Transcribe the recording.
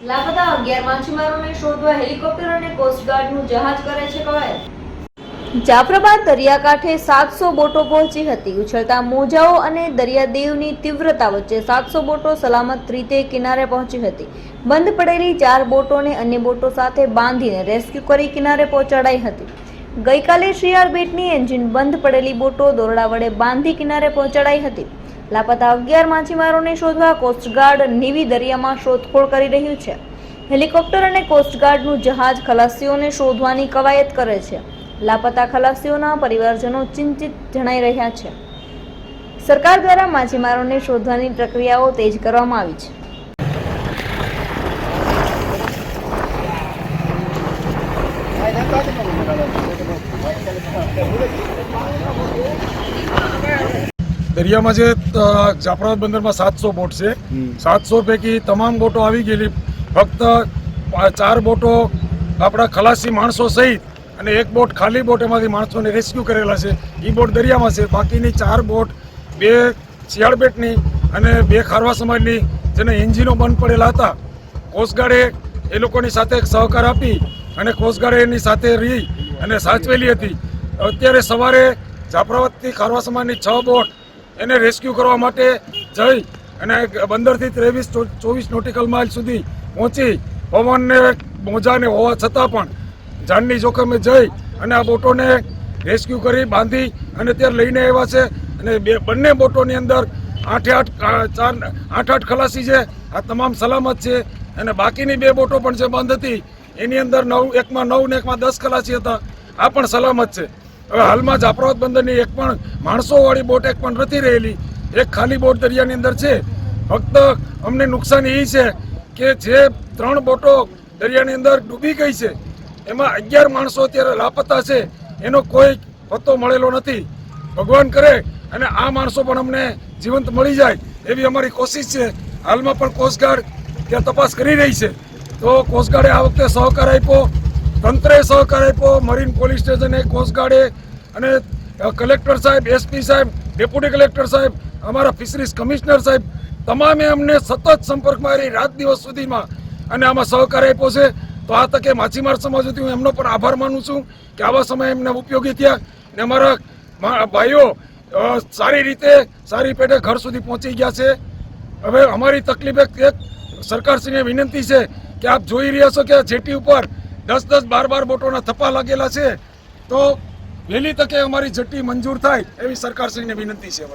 લાપતા 11 માછીમારોને શોધવા હેલિકોપ્ટર અને કોસ્ટગાર્ડનું જહાજ કરે છે કવાયત। જાફરાબાદ દરિયાકાંઠે 700 બોટો પહોંચી હતી। ઉછળતા મોજાઓ અને દરિયાદેવની તીવ્રતા વચ્ચે 700 બોટો સલામત રીતે કિનારે પહોંચી હતી। બંધ પડેલી 4 બોટોને અન્ય બોટો સાથે બાંધીને રેસ્ક્યુ કરી કિનારે પહોંચાડાઈ હતી। ગઈકાલે શિયાળ બેટની એન્જિન બંધ પડેલી બોટો દોરડા વડે બાંધી કિનારે પહોંચાડાઈ હતી। લાપતા 11 માછીમારોને શોધવા કોસ્ટગાર્ડ નેવી દરિયામાં શોધખોળ કરી રહ્યું છે। હેલિકોપ્ટર અને કોસ્ટગાર્ડનું જહાજ ખલાસીઓને શોધવાની કવાયત કરે છે। લાપતા ખલાસીઓના પરિવારજનો ચિંતિત જણાઈ રહ્યા છે। સરકાર દ્વારા માછીમારોને શોધવાની પ્રક્રિયાઓ તેજ કરવામાં આવી છે। दरिया में जाफराबाद बंदर में 700 बोट से 700 पैकी तमाम बोटो आई गई। फक्त 4 बोटो अपना खलासी माणसों सहित અને એક બોટ ખાલી બોટ એમાંથી માણસોને રેસ્ક્યુ કરેલા છે। એ બોટ દરિયામાં છે। બાકીની 4 બોટ 2 શિયાળ બેટની અને 2 ખારવા સમાજની જેને એન્જિનો બંધ પડેલા હતા। કોસ્ટગાર્ડે એ લોકોની સાથે સહકાર આપી અને કોસ્ટગાર્ડે એની સાથે રહી અને સાચવેલી હતી। અત્યારે સવારે જાફરાબાદથી ખારવા સમાજની 6 બોટ એને રેસ્ક્યુ કરવા માટે જઈ અને બંદરથી 23-24 નોટિકલ માઇલ સુધી પહોંચી પવનને મોજાને હોવા છતાં પણ જાનની જોખમે જઈ અને આ બોટોને રેસ્ક્યુ કરી બાંધી અને ત્યારે લઈને આવ્યા છે। અને બંને બોટોની અંદર 8 ખલાસી છે। આ તમામ સલામત છે। અને બાકીની 2 બોટો પણ જે બંધ હતી એની અંદર 9 એકમાં 9 ને એકમાં 10 ખલાસી હતા। આ પણ સલામત છે। હવે હાલમાં જાફરાબાદ બંદરની એક પણ માણસોવાળી બોટ એક પણ નથી રહેલી। એક ખાલી બોટ દરિયાની અંદર છે। ફક્ત અમને નુકસાન એ છે કે જે 3 બોટો દરિયાની અંદર ડૂબી ગઈ છે એમાં 11 માણસો અત્યારે લાપતા છે। એનો કોઈ પત્તો મળેલો નથી। ભગવાન કરે અને આ માણસો પણ અમને જીવંત મળી જાય એવી અમારી કોશિશ છે। હાલમાં પણ કોસ્ટગાર્ડ ત્યાં તપાસ કરી રહી છે। તો કોસ્ટગાર્ડે આ વખતે સહકાર આપ્યો, તંત્રે સહકાર આપ્યો, મરીન પોલીસ સ્ટેશને, કોસ્ટગાર્ડે અને કલેક્ટર સાહેબ, એસપી સાહેબ, ડેપ્યુટી કલેક્ટર સાહેબ, અમારા ફિશરીઝ કમિશનર સાહેબ તમામે અમને સતત સંપર્કમાં રહી રાત દિવસ સુધીમાં અને આમાં સહકાર આપ્યો છે। તો આ તકે માછીમાર સમાજ વતી હું એમનો પણ આભાર માનું છું કે આવા સમયે એમને ઉપયોગી થયા અને અમારા ભાઈઓ સારી રીતે સારી પેઢે ઘર સુધી પહોંચી ગયા છે। હવે અમારી તકલીફ એક સરકારશ્રીને વિનંતી છે કે આપ જોઈ રહ્યા છો કે જેટી ઉપર 10-10, 12-12 બોટોના થપ્પા લાગેલા છે। તો વહેલી તકે અમારી જેટી મંજૂર થાય એવી સરકારશ્રીને વિનંતી છે।